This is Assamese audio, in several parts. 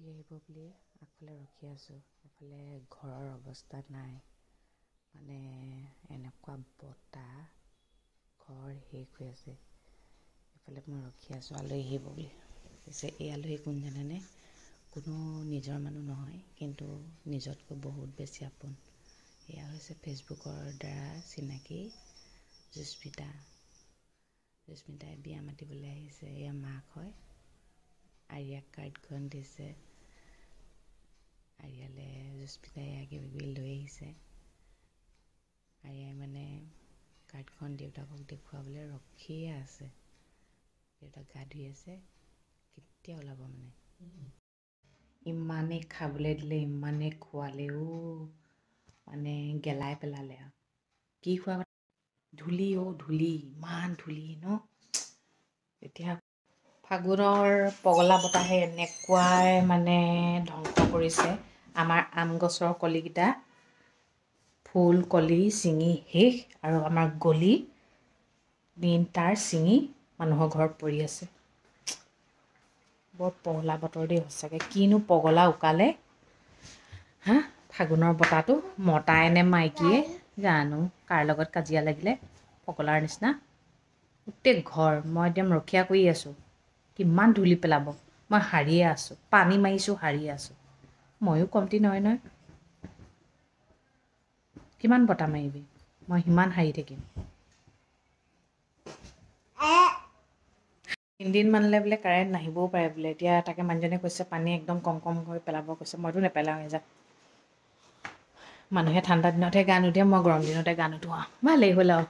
ঘূৰি আহিব বুলি আগফালে ৰখি আছোঁ। এফালে ঘৰৰ অৱস্থা নাই, মানে এনেকুৱা বতাহ, ঘৰ শেষ হৈ আছে। এফালে মই ৰখি আছোঁ আলহী আহিব বুলি। পিছে এই আলহী কোন জানেনে? কোনো নিজৰ মানুহ নহয়, কিন্তু নিজতকৈ বহুত বেছি আপোন। এয়া হৈছে ফেচবুকৰ দ্বাৰা চিনাকি জুস্মিতা। জুস্মিতাই বিয়া মাতিবলৈ আহিছে। এয়া মাক হয়। আৰিয়াক কাৰ্ডখন দিছে। আৰিয়ালৈ জুস্মিতাই কিবাকিবি লৈ আহিছে। আৰিয়াই মানে কাৰ্ডখন দেউতাকক দেখুৱাবলৈ ৰখিয়ে আছে। দেউতাক গা ধুই আছে, কেতিয়া ওলাব মানে। ইমানেই খাবলৈ দিলে, ইমানেই খোৱালেও মানে গেলাই পেলালে আৰু। কি খোৱা ধূলি ধূলি, ইমান ধূলি ন। এতিয়া ফাগুনৰ পগলা বতাহে এনেকুৱাই মানে ধ্বংস কৰিছে। আমাৰ আম গছৰ কলিকেইটা ফুল কলি ছিঙি শেষ, আৰু আমাৰ গলি তাৰ ছিঙি মানুহৰ ঘৰত পৰি আছে। বৰ পগলা বতৰ দেই সঁচাকৈ। কিনো পগলা উকালে হা ফাগুনৰ বতাহটো, মতাই নে মাইকীয়ে জানো কাৰ লগত কাজিয়া লাগিলে পগলাৰ নিচিনা। গোটেই ঘৰ মই একদম ৰখীয়া কৰি আছোঁ, কিমান ধূলি পেলাব। মই সাৰিয়ে আছোঁ, পানী মাৰিছোঁ, সাৰিয়ে আছোঁ। ময়ো কমতি নহয় নহয়, কিমান বতাহ মাৰিবি, মই সিমান সাৰি থাকিম। 3 দিনমানলৈ বোলে কাৰেণ্ট নাহিবও পাৰে বোলে। এতিয়া তাকে মানুহজনে কৈছে পানী একদম কম কমকৈ পেলাব কৈছে। মইতো নেপেলাওঁৱে যা। মানুহে ঠাণ্ডা দিনতহে গা নুধুৱে, মই গৰম দিনতে গা নুধুওঁ আৰু। ভালেই হ'ল আৰু,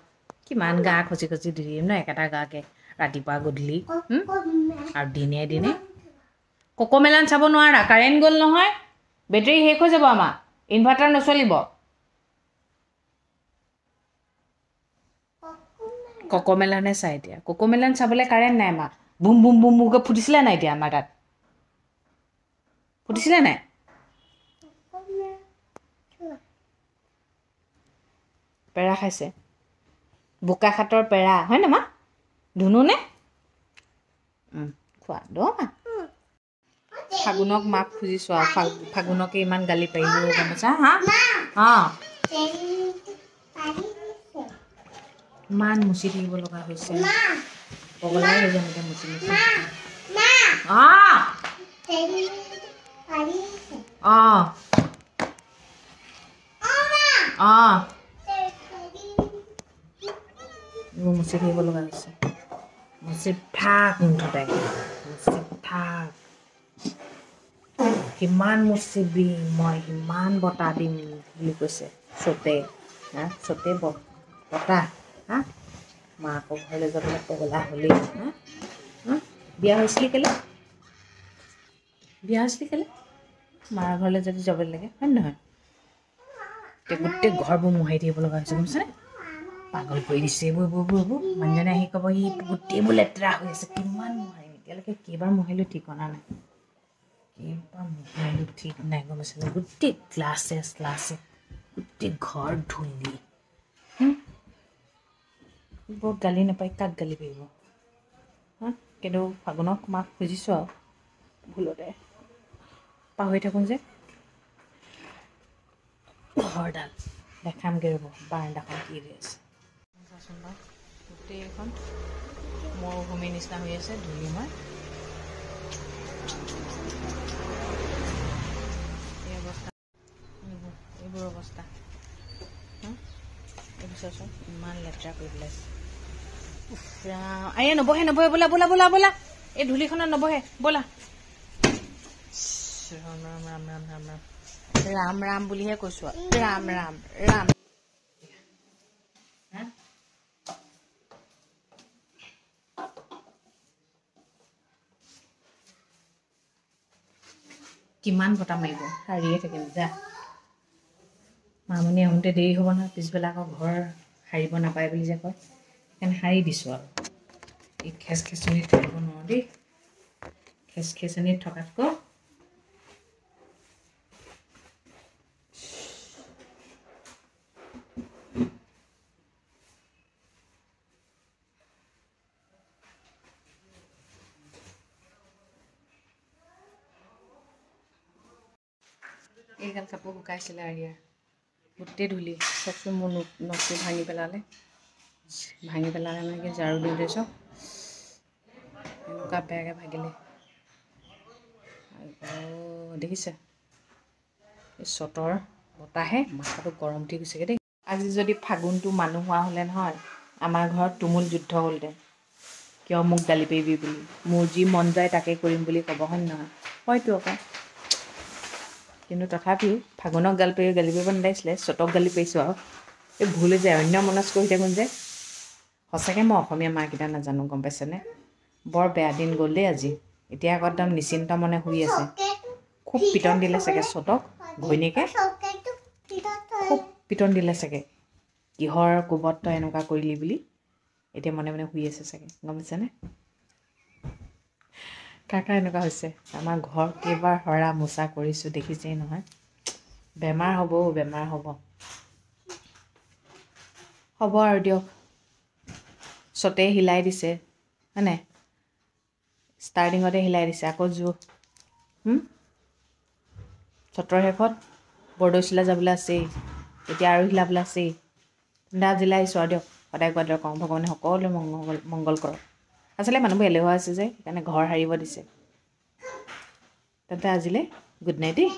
কিমান গা খচি খচি ধুই থাকিম ন একেটা গাকে ৰাতিপুৱা গধূলি আৰু দিনে দিনে। কক'মেলান চাব নোৱাৰা, কাৰেণ্ট গ'ল নহয়। বেটেৰী শেষ হৈ যাব আমাৰ, ইনভাৰ্টাৰ নচলিব। কক'মেলানে চাই এতিয়া। কক'মেলান চাবলৈ কাৰেণ্ট নাই আমাৰ। বুম বুম বুম বুমকৈ ফুটিছিলে নাই এতিয়া আমাৰ তাত? ফুটিছিলে নাই? পেৰা খাইছে, বোকাখাতৰ পেৰা হয়নে মা? ধুনুনে খোৱা দমা। ফাগুনক মাক খুজিছোঁ আৰু, ফাগুনকে ইমান গালি পাৰিলোঁ গম পাইছা। হা অঁ ইমান মুচি থাকিব লগা হৈছে, পগলাই হৈ যাম এতিয়া মুচি মুচি। অঁ অঁ অঁ এইবোৰ মুচি থাকিব লগা হৈছে। মুচি থাক মুঠতে, মুচি থাক। কিমান মুচিবি, মই সিমান বতাহ দিম বুলি কৈছে চতে। হা চতে বতাহ হা মাকৰ ঘৰলৈ যাবলৈ পগলা হ'লেই। হা হা বিয়া হৈছিলি কেলে? বিয়া হৈছিলি কেলে? মাৰ ঘৰলৈ যদি যাবলৈ লাগে হয় নে নহয়? এতিয়া গোটেই ঘৰবোৰ মোহাৰি থাকিব লগা হৈছে গম পাইছেনে? পাগল কৰি দিছে এইবোৰ। মানুহজনে আহি ক'ব সি গোটেইবোৰ লেতেৰা হৈ আছে। কিমান মোহাৰিম, এতিয়ালৈকে কেইবাৰ মোহাৰিলোঁ ঠিকনা নাই। কেইবাৰ মোহাৰিলোঁ ঠিক নাই গম পাইছেনে? গোটেই গ্লাছে গোটেই ঘৰ ধূলি। বৰ গালি নাপায় কাক গালি পাৰিব হা? কিন্তু ফাগুনক মাক খুজিছোঁ আৰু, ভুলতে পাহৰি থাকোঁ যে। ঘৰডাল দেখামগৈ ৰ'ব, বাৰাণ্ডাখন কি হৈ আছে চাচোন বাৰু। গোটেইখন মৰুভূমিৰ নিচিনা হৈ আছে, ধূলিময়। এই অৱস্থা, এইবোৰ অৱস্থা এইবোৰ চাচোন, ইমান লেতেৰা কৰি পেলাইছে। আৰে নবহে ব'লা ব'লা ব'লা ব'লা, এই ধূলিখনত নবহে ব'লা। ৰাম ৰাম ৰাম ৰাম ৰাম ৰাম ৰাম ৰাম বুলিহে কৈছোঁ আৰু, ৰাম ৰাম ৰাম। কিমান বতাহ মাৰিব, সাৰিয়ে থাকিম যা। মামনি আহোঁতে দেৰি হ'ব নহয়, পিছবেলা আকৌ ঘৰ সাৰিব নাপায় বুলি যে কয়, সেইকাৰণে সাৰি দিছোঁ আৰু। এই খেচখেচনিত থাকিব নোৱাৰোঁ দেই, খেচখেচনিত থকাতকৈ এইগাল কাপোৰ শুকাইছিলে আৰু ইয়াৰ গোটেই ধূলি চাওকচোন মোৰ নখটো ভাঙি পেলালে মানে কি ঝাৰু দিওঁতে চাওক এনেকুৱা বেয়াকৈ ভাগিলে দেখিছে এই চতৰ বতাহে মাথাটো গৰম উঠি গৈছেগৈ দেই আজি যদি ফাগুনটো মানুহ হোৱা হ'লে নহয় আমাৰ ঘৰত তুমুল যুদ্ধ হ'লহেঁতেন কিয় মোক গালি পাৰিবি বুলি মোৰ যি মন যায় তাকে কৰিম বুলি ক'ব হয় নহয় হয়তো আকৌ কিন্তু তথাপিও ফাগুনক গালি পাৰিব নালাগিছিলে চতক গালি পাৰিছোঁ আৰু এই ভুল হৈ যায় অন্য মনস্ক হৈ থাকোঁ যে সঁচাকৈ মই অসমীয়া মাকেইটা নাজানো গম পাইছেনে বৰ বেয়া দিন গ'ল দেই আজি এতিয়া আকৌ একদম নিশ্চিন্ত মনে শুই আছে খুব পিটন দিলে চাগে চতক ঘৈণীয়েকে খুব পিটন দিলে চাগে কিহৰ কোবত তই এনেকুৱা কৰিলি বুলি এতিয়া মনে মনে শুই আছে চাগে গম পাইছেনে কাৰ এনেকুৱা হৈছে আমাৰ ঘৰ কেইবাৰ সৰা মোচা কৰিছোঁ দেখিছেই নহয় বেমাৰ হ'ব আৰু দিয়ক চতে হিলাই দিছে হয় নাই ষ্টাৰ্টিঙতে হিলাই দিছে আকৌ চতৰ শেষত বৰদৈচিলা যাবলৈ আছেই এতিয়া আৰু হিলাবলৈ আছেই আজিলৈ আহিছোঁ আৰু দিয়ক সদায় কোৱা দৰে কওঁ ভগৱানে সকলোৱে মংগল কৰক আচলতে মানুহবোৰ এলেহুৱা আছে যে সেইকাৰণে ঘৰ সাৰিব দিছে তেন্তে আজিলৈ গুড নাইট দেই